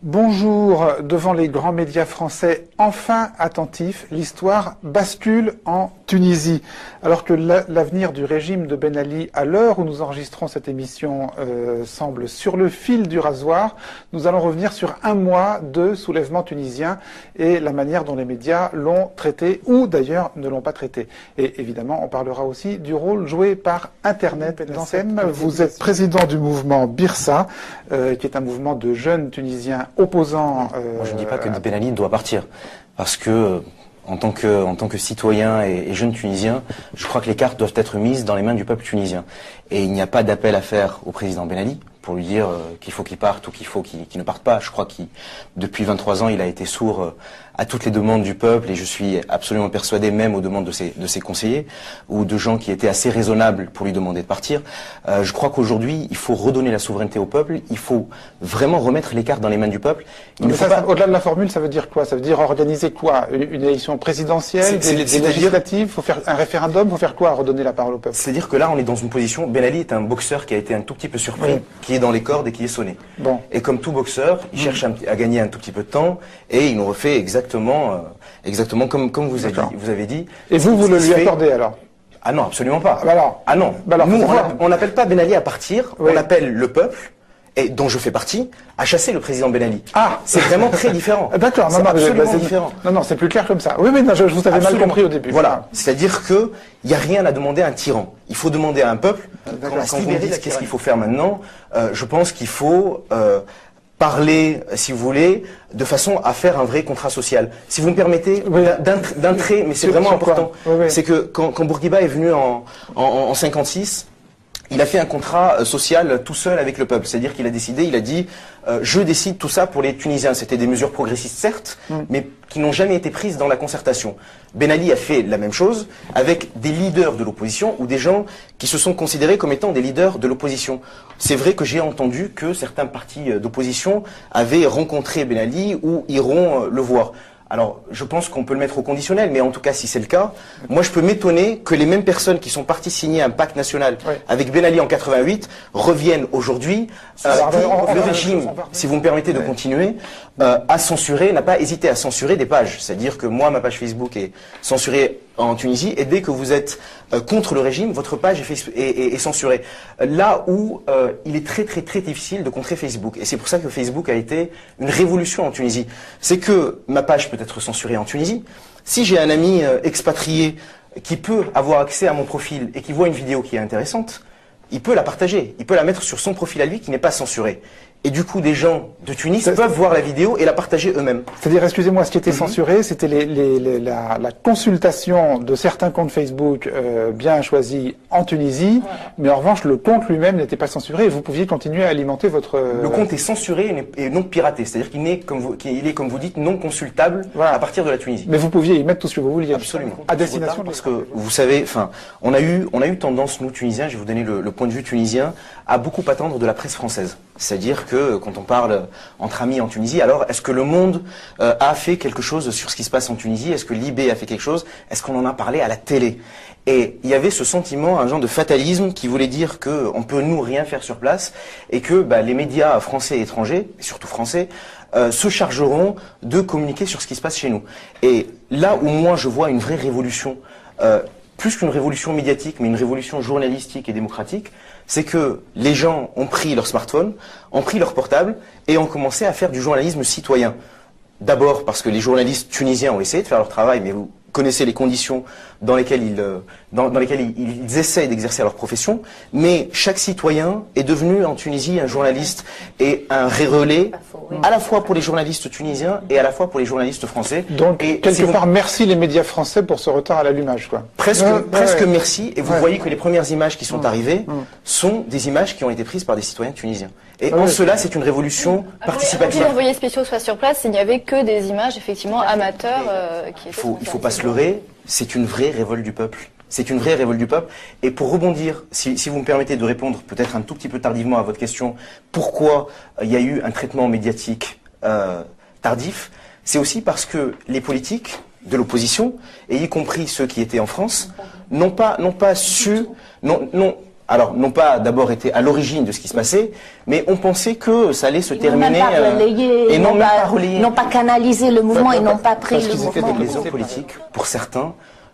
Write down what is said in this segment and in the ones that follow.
Bonjour, devant les grands médias français enfin attentifs, l'histoire bascule en Tunisie. Alors que l'avenir du régime de Ben Ali, à l'heure où nous enregistrons cette émission, semble sur le fil du rasoir, nous allons revenir sur un mois de soulèvement tunisien et la manière dont les médias l'ont traité ou d'ailleurs ne l'ont pas traité. Et évidemment, on parlera aussi du rôle joué par Internet. Vous êtes président du mouvement Birsa, qui est un mouvement de jeunes Tunisiens opposants. Moi, je ne dis pas que Ben Ali doit partir, parce que en tant que citoyen et jeune Tunisien, je crois que les cartes doivent être mises dans les mains du peuple tunisien. Et il n'y a pas d'appel à faire au président Ben Ali pour lui dire qu'il faut qu'il parte ou qu'il faut qu'il ne parte pas. Je crois qu'il, depuis 23 ans, il a été sourd à toutes les demandes du peuple, et je suis absolument persuadé, même aux demandes de ses conseillers ou de gens qui étaient assez raisonnables pour lui demander de partir. Je crois qu'aujourd'hui, il faut redonner la souveraineté au peuple, il faut vraiment remettre les cartes dans les mains du peuple. Au-delà de la formule, ça veut dire quoi? Ça veut dire organiser quoi? Une élection présidentielle, des législatives? Il faut faire un référendum? Il faut faire quoi? Redonner la parole au peuple? C'est-à-dire que là, on est dans une position... Ben Ali est un boxeur qui a été un tout petit peu surpris, oui, qui est dans les cordes et qui est sonné. Bon. Et comme tout boxeur, il cherche à gagner un tout petit peu de temps, et il nous refait exactement comme vous avez dit. Et vous le lui accordez alors? Ah non, absolument pas. Ah non. Nous, on n'appelle pas Ben Ali à partir, oui, on appelle le peuple, et dont je fais partie, à chasser le président Ben Ali. Ah, c'est vraiment très différent. D'accord, c'est absolument différent. Non, c'est plus clair comme ça. Oui, mais non, je vous avais mal compris au début. Voilà, c'est-à-dire que il n'y a rien à demander à un tyran. Il faut demander à un peuple. Quand vous me dites qu'est-ce qu'il faut faire maintenant, je pense qu'il faut parler, si vous voulez, de façon à faire un vrai contrat social. Si vous me permettez, oui, d'un trait, mais c'est vraiment important, c'est que quand Bourguiba est venu en 56, il a fait un contrat social tout seul avec le peuple. C'est-à-dire qu'il a décidé, il a dit je décide tout ça pour les Tunisiens. C'était des mesures progressistes, certes, mais qui n'ont jamais été prises dans la concertation. Ben Ali a fait la même chose avec des leaders de l'opposition ou des gens qui se sont considérés comme étant des leaders de l'opposition. C'est vrai que j'ai entendu que certains partis d'opposition avaient rencontré Ben Ali ou iront le voir. Alors, je pense qu'on peut le mettre au conditionnel, mais en tout cas, si c'est le cas, moi je peux m'étonner que les mêmes personnes qui sont parties signer un pacte national avec Ben Ali en 88 reviennent aujourd'hui. Le régime, si vous me permettez de continuer, a censuré, n'a pas hésité à censurer des pages. C'est-à-dire que moi, ma page Facebook est censurée en Tunisie, et dès que vous êtes contre le régime, votre page est censurée. Là où il est très difficile de contrer Facebook. Et c'est pour ça que Facebook a été une révolution en Tunisie. C'est que ma page peut être censurée en Tunisie. Si j'ai un ami expatrié qui peut avoir accès à mon profil et qui voit une vidéo qui est intéressante, il peut la partager, il peut la mettre sur son profil à lui qui n'est pas censuré. Et du coup, des gens de Tunis peuvent voir la vidéo et la partager eux-mêmes. C'est-à-dire, excusez-moi, ce qui était censuré, c'était la consultation de certains comptes Facebook bien choisis en Tunisie, mais en revanche, le compte lui-même n'était pas censuré et vous pouviez continuer à alimenter votre... Le compte est censuré et non piraté, c'est-à-dire qu'il est, comme vous dites, non consultable à partir de la Tunisie. Mais vous pouviez y mettre tout ce que vous vouliez. Absolument. À destination parce que, vous savez, on a eu tendance, nous, Tunisiens, je vais vous donner le point de vue tunisien, à beaucoup attendre de la presse française. C'est-à-dire que quand on parle entre amis en Tunisie, alors est-ce que Le Monde a fait quelque chose sur ce qui se passe en Tunisie? Est-ce que Libé a fait quelque chose? Est-ce qu'on en a parlé à la télé? Et il y avait ce sentiment, un genre de fatalisme qui voulait dire qu'on peut nous rien faire sur place et que les médias français et étrangers, et surtout français, se chargeront de communiquer sur ce qui se passe chez nous. Et là où moi je vois une vraie révolution, plus qu'une révolution médiatique, mais une révolution journalistique et démocratique, c'est que les gens ont pris leur smartphone, ont pris leur portable et ont commencé à faire du journalisme citoyen. D'abord parce que les journalistes tunisiens ont essayé de faire leur travail, mais vous connaissez les conditions dans lesquelles ils essayent d'exercer leur profession, mais chaque citoyen est devenu en Tunisie un journaliste et un relais, à la fois pour les journalistes tunisiens et à la fois pour les journalistes français. Donc, quelque part, merci les médias français pour ce retard à l'allumage, quoi. Presque merci, et vous voyez que les premières images qui sont arrivées sont des images qui ont été prises par des citoyens tunisiens. Et en cela, c'est une révolution participative. Avant que les envoyés spéciaux soient sur place, il n'y avait que des images, effectivement, amateurs. Il faut pas se leurrer, c'est une vraie révolte du peuple. C'est une vraie révolte du peuple. Et pour rebondir, si vous me permettez de répondre peut-être un tout petit peu tardivement à votre question, pourquoi il y a eu un traitement médiatique tardif, c'est aussi parce que les politiques de l'opposition, et y compris ceux qui étaient en France, n'ont pas d'abord été à l'origine de ce qui se passait, mais ont pensé que ça allait se terminer. Et n'ont pas canalisé le mouvement, et n'ont pas pris le mouvement. Les hommes politiques, pour certains,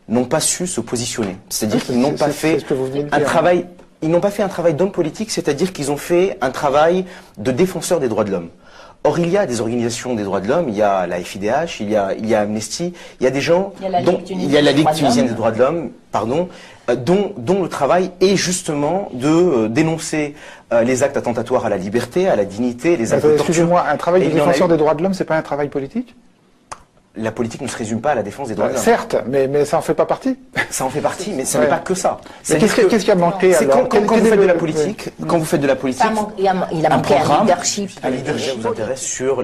n'ont pas su se positionner. C'est-à-dire qu'ils n'ont pas fait un travail. Ils n'ont pas fait un travail d'homme politique, c'est-à-dire qu'ils ont fait un travail de défenseur des droits de l'homme. Or, il y a des organisations des droits de l'homme, il y a la FIDH, il y a Amnesty, il y a des gens, il y a la Ligue tunisienne des droits de l'homme, pardon, dont le travail est justement de dénoncer les actes attentatoires à la liberté, à la dignité, les actes de torture. Excusez-moi, un travail de défenseur des droits de l'homme, c'est pas un travail politique ? La politique ne se résume pas à la défense des droits de l'homme. Certes, mais ça en fait pas partie. Ça en fait partie, mais ce n'est pas que ça. Mais qu'est-ce qui a manqué alors ? Quand vous faites de la politique, Il a manqué un leadership. Un leadership vous intéresse sur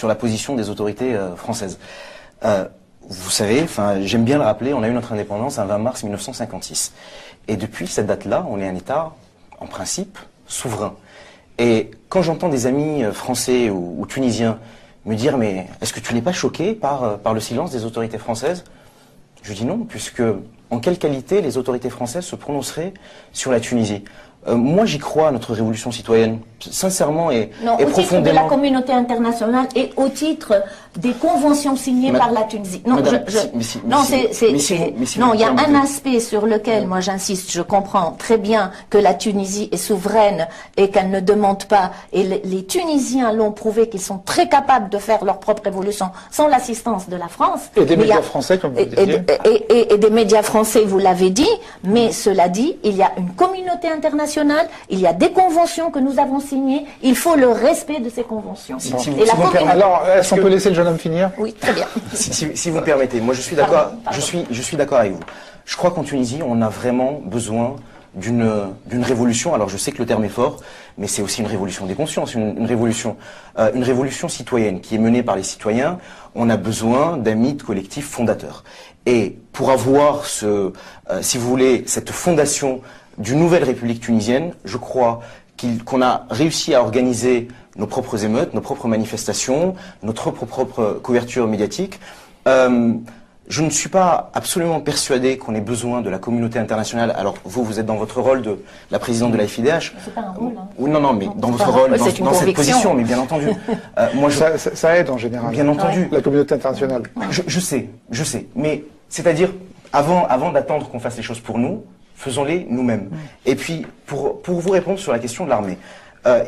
la position des autorités françaises. Vous savez, j'aime bien le rappeler, on a eu notre indépendance un 20 mars 1956. Et depuis cette date-là, on est un État, en principe, souverain. Et quand j'entends des amis français ou tunisiens me dire « mais est-ce que tu n'es pas choqué par le silence des autorités françaises ?» Je dis non, puisque en quelle qualité les autorités françaises se prononceraient sur la Tunisie ? Moi, j'y crois à notre révolution citoyenne, sincèrement et profondément. Au titre de la communauté internationale et au titre des conventions signées par la Tunisie. Non, il y a un aspect sur lequel moi j'insiste. Je comprends très bien que la Tunisie est souveraine et qu'elle ne demande pas. Et les Tunisiens l'ont prouvé qu'ils sont très capables de faire leur propre révolution sans l'assistance de la France. Et des médias français, comme vous le disiez. Et des médias français, vous l'avez dit. Mais cela dit, il y a une communauté internationale. Il y a des conventions que nous avons signées. Il faut le respect de ces conventions. Alors, est-ce qu'on peut laisser le jeune homme finir ? Oui, très bien. Si vous me permettez, moi je suis d'accord. Je suis d'accord avec vous. Je crois qu'en Tunisie, on a vraiment besoin d'une révolution. Alors je sais que le terme est fort, mais c'est aussi une révolution des consciences, une révolution citoyenne qui est menée par les citoyens. On a besoin d'un mythe collectif fondateur. Et pour avoir si vous voulez, cette fondation d'une nouvelle République tunisienne, je crois qu'on a réussi à organiser nos propres émeutes, nos propres manifestations, notre propre couverture médiatique. Je ne suis pas absolument persuadé qu'on ait besoin de la communauté internationale. Alors vous êtes dans votre rôle de la présidente de la FIDH. C'est pas un rôle. Hein. Non, mais dans votre rôle, dans cette position, mais bien entendu. Moi, ça aide en général. Bien entendu. La communauté internationale. Je sais. Mais c'est-à-dire, avant d'attendre qu'on fasse les choses pour nous, faisons-les nous-mêmes. Et puis, pour vous répondre sur la question de l'armée,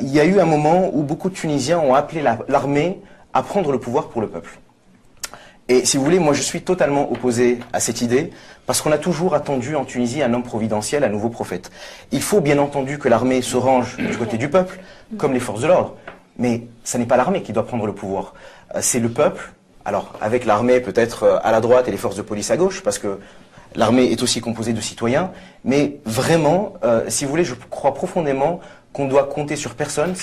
il y a eu un moment où beaucoup de Tunisiens ont appelé l'armée à prendre le pouvoir pour le peuple. Et si vous voulez, moi je suis totalement opposé à cette idée, parce qu'on a toujours attendu en Tunisie un homme providentiel, un nouveau prophète. Il faut bien entendu que l'armée se range du côté du peuple, comme les forces de l'ordre. Mais ce n'est pas l'armée qui doit prendre le pouvoir, c'est le peuple. Alors, avec l'armée peut-être à la droite et les forces de police à gauche, parce que l'armée est aussi composée de citoyens, mais vraiment, si vous voulez, je crois profondément qu'on doit compter sur personne.